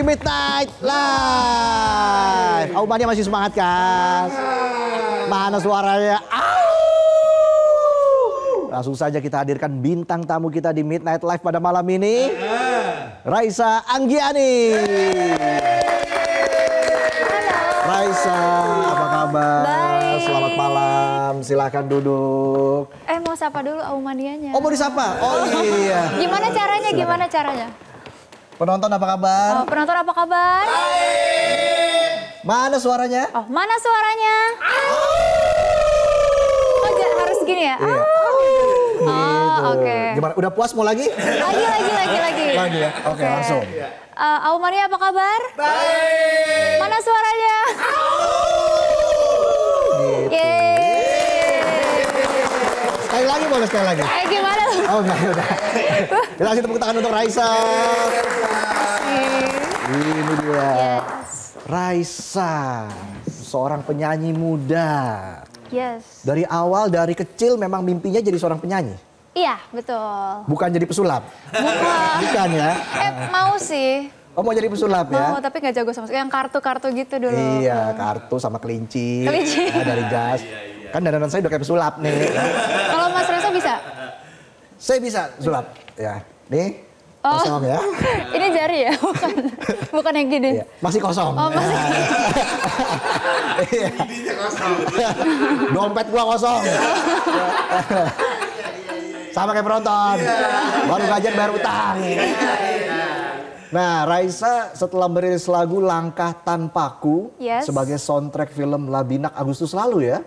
Midnight Live. Aumania masih semangat kan? Mana suaranya? Langsung saja kita hadirkan bintang tamu kita di Midnight Live pada malam ini. Raisa Anggiani. Raisa, apa kabar? Baik. Selamat malam, silakan duduk. Mau sapa dulu Aumanianya. Oh, mau disapa? Oh iya. Gimana caranya? Silakan. Gimana caranya? Penonton apa kabar? Oh, penonton apa kabar? Mana suaranya? Oh, mana suaranya? Oh, harus gini ya? Iya. Oh, oke. Gimana? Udah puas mau lagi? Lagi. Lagi ya? Oke, langsung. Aumania apa kabar? Baik. Mana suaranya? Gitu. Yeay. Sekali lagi boleh sekali lagi? Gimana? Oh enggak, udah. Kita kasih tepuk tangan untuk Raisa. Ini dia. Yes. Raisa, seorang penyanyi muda. Yes. Dari awal, dari kecil memang mimpinya jadi seorang penyanyi. Iya, betul. Bukan jadi pesulap. Bukan ya? Mau sih. Oh, mau jadi pesulap ya? Mau, tapi nggak jago sama sekali. Yang kartu-kartu gitu dulu. Iya, kartu sama kelinci. Kelinci. Dari jas. Kan dandanan saya udah kayak pesulap nih. Kalau Mas Reza bisa? Saya bisa sulap. Ya, nih. Oh. Kosong ya. Ini jari ya? Bukan yang gini. Iya, masih kosong. Oh, masih. Iya. Dompet gua kosong. Sama kayak penonton. Baru gajian bayar utang. Nah, Raisa setelah merilis lagu Langkah Tanpaku sebagai soundtrack film Labinak Agustus lalu ya.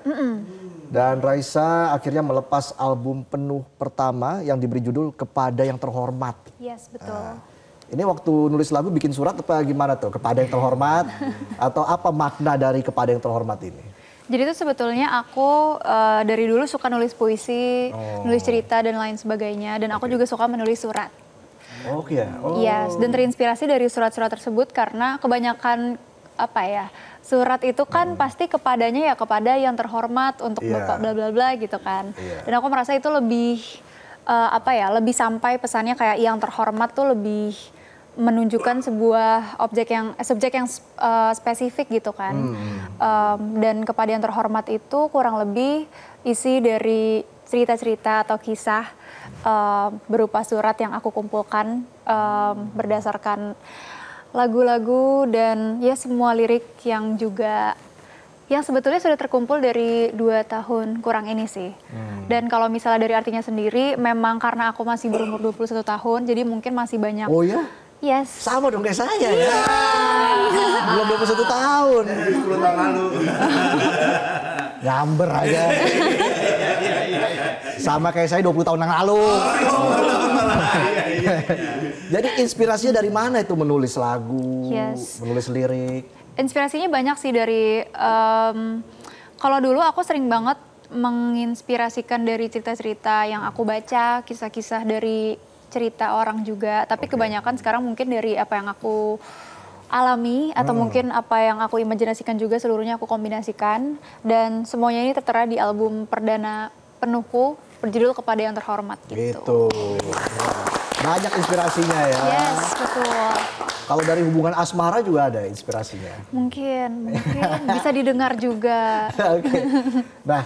Dan Raisa akhirnya melepas album penuh pertama yang diberi judul Kepada Yang Terhormat. Yes, betul. Ini waktu nulis lagu bikin surat apa gimana tuh? Kepada Yang Terhormat atau apa makna dari Kepada Yang Terhormat ini? Jadi itu sebetulnya aku dari dulu suka nulis puisi, nulis cerita dan lain sebagainya. Dan aku juga suka menulis surat. Oke ya. Oh. Yes, dan terinspirasi dari surat-surat tersebut karena kebanyakan surat itu kan pasti kepadanya ya kepada yang terhormat untuk Bapak bla bla bla gitu kan. Dan aku merasa itu lebih lebih sampai pesannya kayak yang terhormat tuh lebih menunjukkan sebuah subjek yang spesifik gitu kan. Dan kepada yang terhormat itu kurang lebih isi dari cerita-cerita atau kisah berupa surat yang aku kumpulkan berdasarkan lagu-lagu dan ya semua lirik yang juga yang sebetulnya sudah terkumpul dari 2 tahun kurang ini sih. Dan kalau misalnya dari artinya sendiri memang karena aku masih berumur 21 tahun jadi mungkin masih banyak. Oh ya? Yes. Sama dong kayak saya ya. Belum 21 tahun. 10 tahun lalu. Nyamber aja. Sama kayak saya 20 tahun yang lalu. Jadi inspirasinya dari mana itu menulis lagu, menulis lirik? Inspirasinya banyak sih dari, kalau dulu aku sering banget menginspirasikan dari cerita-cerita yang aku baca, kisah-kisah dari cerita orang juga. Tapi kebanyakan sekarang mungkin dari apa yang aku alami atau mungkin apa yang aku imajinasikan juga seluruhnya aku kombinasikan. Dan semuanya ini tertera di album perdana penuhku berjudul Kepada Yang Terhormat gitu. Gitu. Banyak inspirasinya ya. Yes, betul. Kalau dari hubungan asmara juga ada inspirasinya. Mungkin bisa didengar juga. Oke. Nah,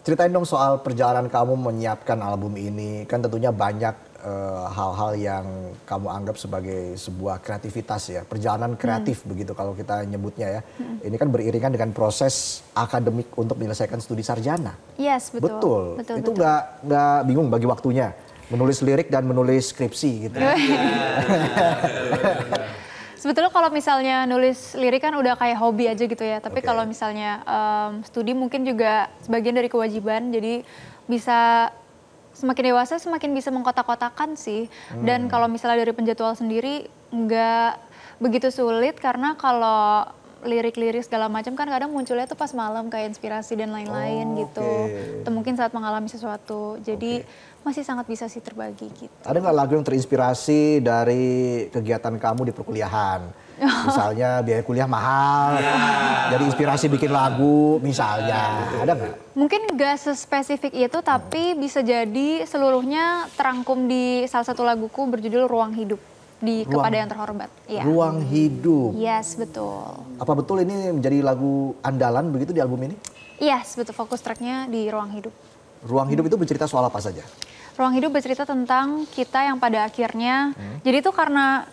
ceritain dong soal perjalanan kamu menyiapkan album ini. Kan tentunya banyak hal-hal yang kamu anggap sebagai sebuah kreativitas ya. Perjalanan kreatif begitu kalau kita nyebutnya ya. Ini kan beriringan dengan proses akademik untuk menyelesaikan studi sarjana. Yes, betul. Itu nggak bingung bagi waktunya? Menulis lirik dan menulis skripsi gitu. Sebetulnya kalau misalnya nulis lirik kan udah kayak hobi aja gitu ya. Tapi kalau misalnya studi mungkin juga sebagian dari kewajiban. Jadi bisa semakin dewasa semakin bisa mengkotak-kotakan sih. Dan kalau misalnya dari penjadwal sendiri nggak begitu sulit karena kalau lirik-lirik segala macam kan kadang munculnya tuh pas malam kayak inspirasi dan lain-lain gitu. Atau mungkin saat mengalami sesuatu. Jadi masih sangat bisa sih terbagi gitu. Ada nggak lagu yang terinspirasi dari kegiatan kamu di perkuliahan? Misalnya biaya kuliah mahal, jadi inspirasi bikin lagu misalnya, ada nggak? Mungkin nggak sespesifik itu, tapi bisa jadi seluruhnya terangkum di salah satu laguku berjudul Ruang Hidup. kepada yang terhormat. Iya. Ruang Hidup. Yes, betul. Apa betul ini menjadi lagu andalan begitu di album ini? Yes, betul. Fokus tracknya di Ruang Hidup. Ruang Hidup itu bercerita soal apa saja? Ruang Hidup bercerita tentang kita yang pada akhirnya, jadi itu karena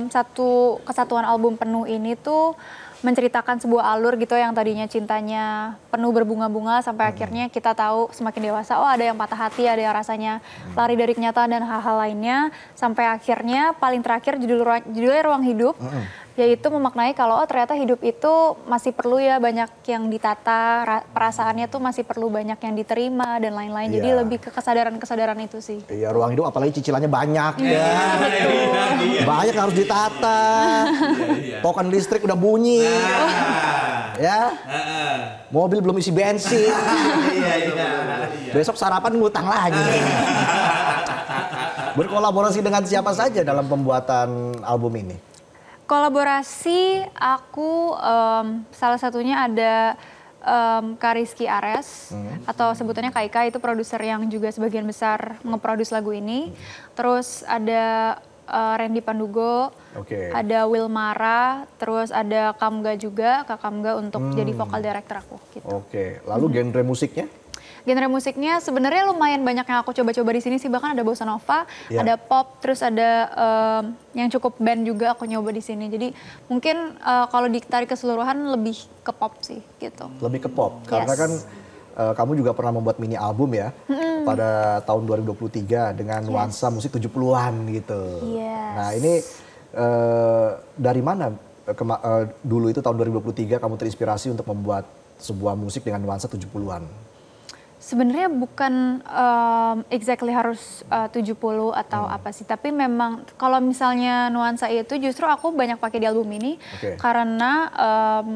satu kesatuan album penuh ini tuh menceritakan sebuah alur gitu yang tadinya cintanya penuh berbunga-bunga sampai akhirnya kita tahu semakin dewasa, oh ada yang patah hati, ada yang rasanya lari dari kenyataan dan hal-hal lainnya, sampai akhirnya paling terakhir judulnya Ruang Hidup. Yaitu memaknai kalau oh ternyata hidup itu masih perlu ya banyak yang ditata, perasaannya tuh masih perlu banyak yang diterima dan lain-lain. Jadi lebih ke kesadaran-kesadaran itu sih. Iya, ruang hidup apalagi cicilannya banyak ya. Banyak yang harus ditata. Token listrik udah bunyi. Ya. Mobil belum isi bensin. Besok sarapan ngutang lagi. Berkolaborasi dengan siapa saja dalam pembuatan album ini? Kolaborasi aku salah satunya ada Kak Rizky Ares atau sebutannya Kak Ika, itu produser yang juga sebagian besar ngeproduce lagu ini. Terus ada Randy Pandugo, ada Wilmara, terus ada Kamga juga, Kak Kamga untuk jadi vokal director aku. Gitu. Lalu genre musiknya? Genre musiknya sebenarnya lumayan banyak yang aku coba-coba di sini sih, bahkan ada bossa nova, ada pop, terus ada yang cukup band juga aku nyoba di sini. Jadi mungkin kalau ditarik keseluruhan lebih ke pop sih gitu. Lebih ke pop, karena kan kamu juga pernah membuat mini album ya pada tahun 2023 dengan nuansa musik 70-an gitu. Nah ini dari mana dulu itu tahun 2023 kamu terinspirasi untuk membuat sebuah musik dengan nuansa 70-an? Sebenarnya bukan exactly harus 70 atau apa sih, tapi memang kalau misalnya nuansa itu justru aku banyak pakai di album ini karena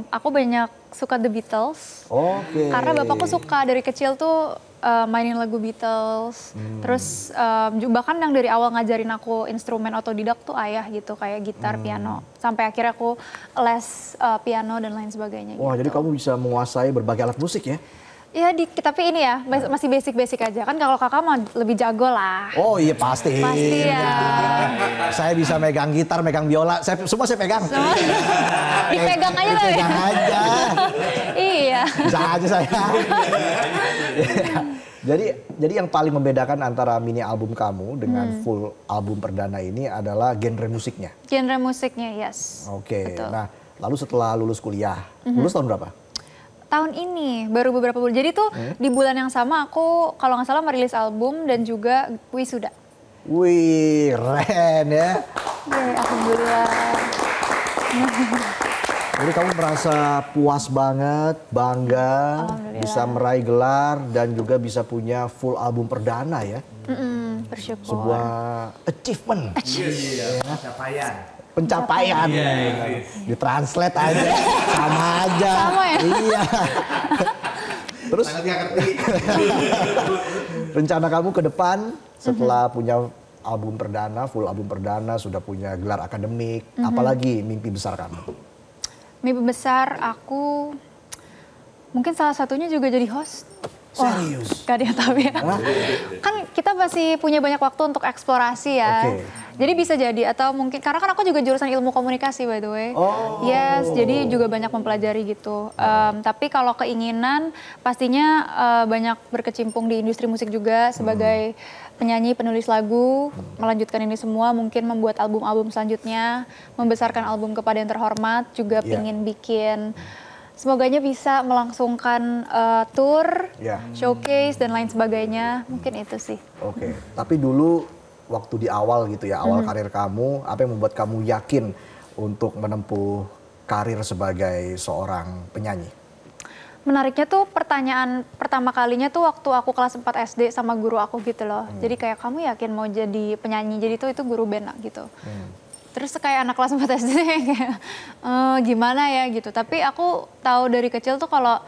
aku banyak suka The Beatles. Karena bapakku suka dari kecil tuh mainin lagu Beatles. Terus bahkan yang dari awal ngajarin aku instrumen otodidak tuh ayah gitu, kayak gitar, piano. Sampai akhirnya aku les piano dan lain sebagainya. Wah, jadi kamu bisa menguasai berbagai alat musik ya? Ya, tapi ini ya masih basic-basic aja. Kan kalau kakak mah lebih jago lah. Oh iya pasti. Pasti ya. Saya bisa megang gitar, megang biola, semua saya pegang. Dipegang aja lah ya. Dipegang aja. Iya. Bisa aja saya. Jadi yang paling membedakan antara mini album kamu dengan full album perdana ini adalah genre musiknya. Genre musiknya, yes. Betul. Nah, lalu setelah lulus kuliah, lulus tahun berapa? Tahun ini, baru beberapa bulan. Jadi tuh di bulan yang sama aku kalau nggak salah merilis album dan juga wisuda. Wih, keren ya. Alhamdulillah. Jadi kamu merasa puas banget, bangga, bisa meraih gelar dan juga bisa punya full album perdana ya. Bersyukur. Sebuah achievement. Pencapaian. Ditranslate aja, sama aja. Sama ya? Iya. Terus rencana kamu ke depan setelah punya album perdana, full album perdana, sudah punya gelar akademik, apalagi mimpi besar kamu? Mimpi besar aku mungkin salah satunya juga jadi host. Serius? Gak ada yang tahu ya. Kan kita masih punya banyak waktu untuk eksplorasi ya. Jadi bisa jadi, atau mungkin karena kan aku juga jurusan ilmu komunikasi by the way. Yes, jadi juga banyak mempelajari gitu. Tapi kalau keinginan pastinya banyak berkecimpung di industri musik juga sebagai penyanyi, penulis lagu, melanjutkan ini semua, mungkin membuat album-album selanjutnya, membesarkan album kepada yang terhormat, juga pingin bikin. Semoganya bisa melangsungkan tour, showcase dan lain sebagainya, mungkin itu sih. Tapi dulu waktu di awal gitu ya, awal karir kamu, apa yang membuat kamu yakin untuk menempuh karir sebagai seorang penyanyi? Menariknya tuh pertanyaan pertama kalinya tuh waktu aku kelas 4 SD sama guru aku gitu loh. Jadi kayak kamu yakin mau jadi penyanyi, jadi itu guru band gitu. Terus kayak anak kelas 4 SD kayak gimana ya gitu. Tapi aku tahu dari kecil tuh kalau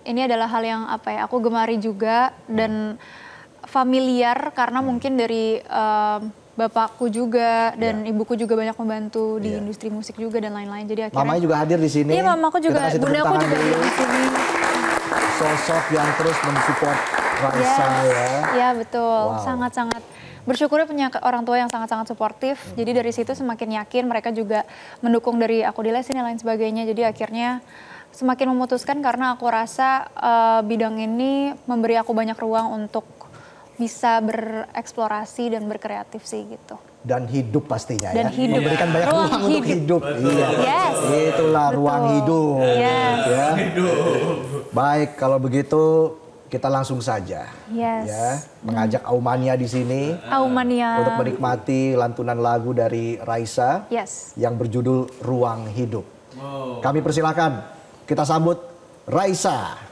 ini adalah hal yang apa ya, aku gemari juga dan familiar karena mungkin dari bapakku juga dan ibuku juga banyak membantu di industri musik juga dan lain-lain. Jadi akhirnya mamanya juga hadir di sini. Iya, mamaku juga, bundaku juga hadir di sini. Sosok yang terus mensupport Raisa ya. Iya betul, sangat-sangat bersyukurnya punya orang tua yang sangat-sangat suportif. Jadi dari situ semakin yakin, mereka juga mendukung dari aku di lesin dan lain sebagainya. Jadi akhirnya semakin memutuskan karena aku rasa bidang ini memberi aku banyak ruang untuk bisa bereksplorasi dan berkreatif sih gitu. Dan hidup pastinya dan ya. Hidup. Memberikan banyak ruang untuk hidup. Iya. Yes. Itulah Betul. ruang hidup. Yes. Ya. Baik, kalau begitu kita langsung saja. Yes. Ya, mengajak Aumania di sini. Aumania. Untuk menikmati lantunan lagu dari Raisa. Yes. Yang berjudul Ruang Hidup. Kami persilakan kita sambut Raisa.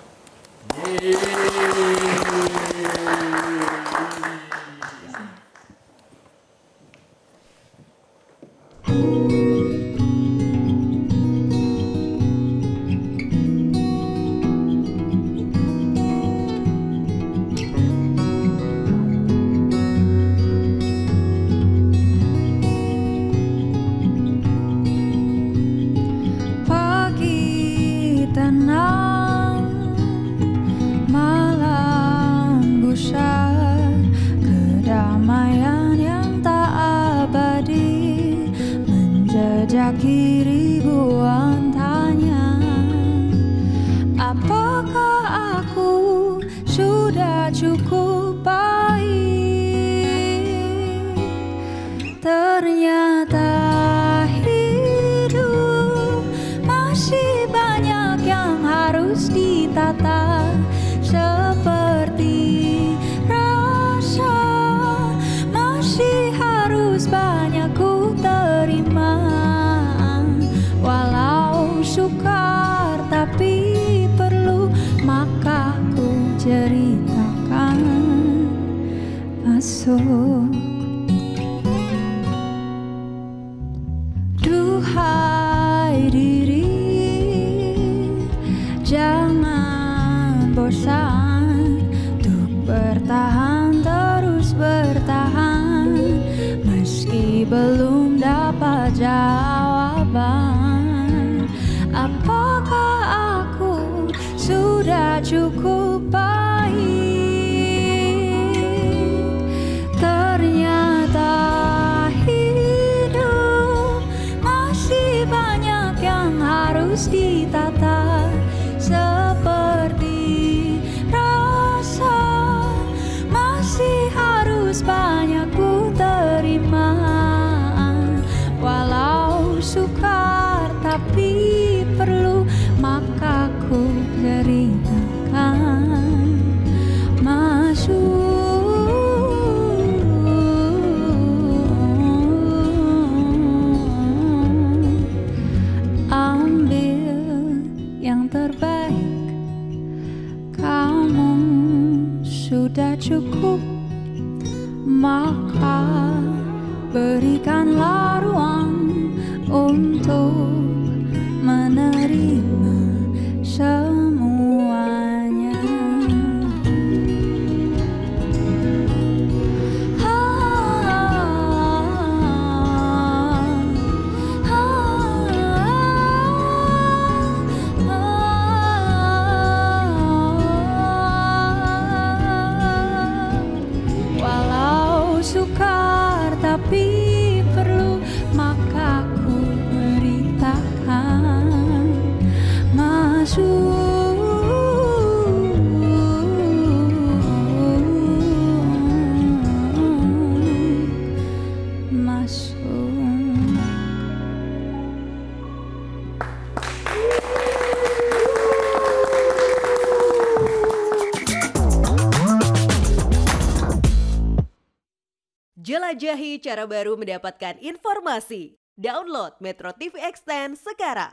Pagi tenang, malam gusar, kedamaian yang tak abadi menjejaki ribuan tanya. Apakah aku sudah cukup baik? Ternyata hidup masih banyak yang harus ditata, seperti rasa masih harus banyak ku terima. Walau sukar tapi perlu, maka ku ceritakan. Masuk. Duhai diri, jangan bosan untuk bertahan, terus bertahan, meski belum dapat jawaban. Apakah aku sudah cukup baik? Ternyata hidup masih banyak yang harus ditata, seperti rasa masih harus banyak ku terima. Walau sukar tapi perlu, maka ku ceritakan. Masuk. Ambil yang terbaik, kamu sudah cukup, maka berikanlah ruang untuk menerima semuanya. Walau sukar tapi perlu, maka ku beritakan. Masuk. Masuk. Jelajahi cara baru mendapatkan informasi. Download Metro TV Extend sekarang.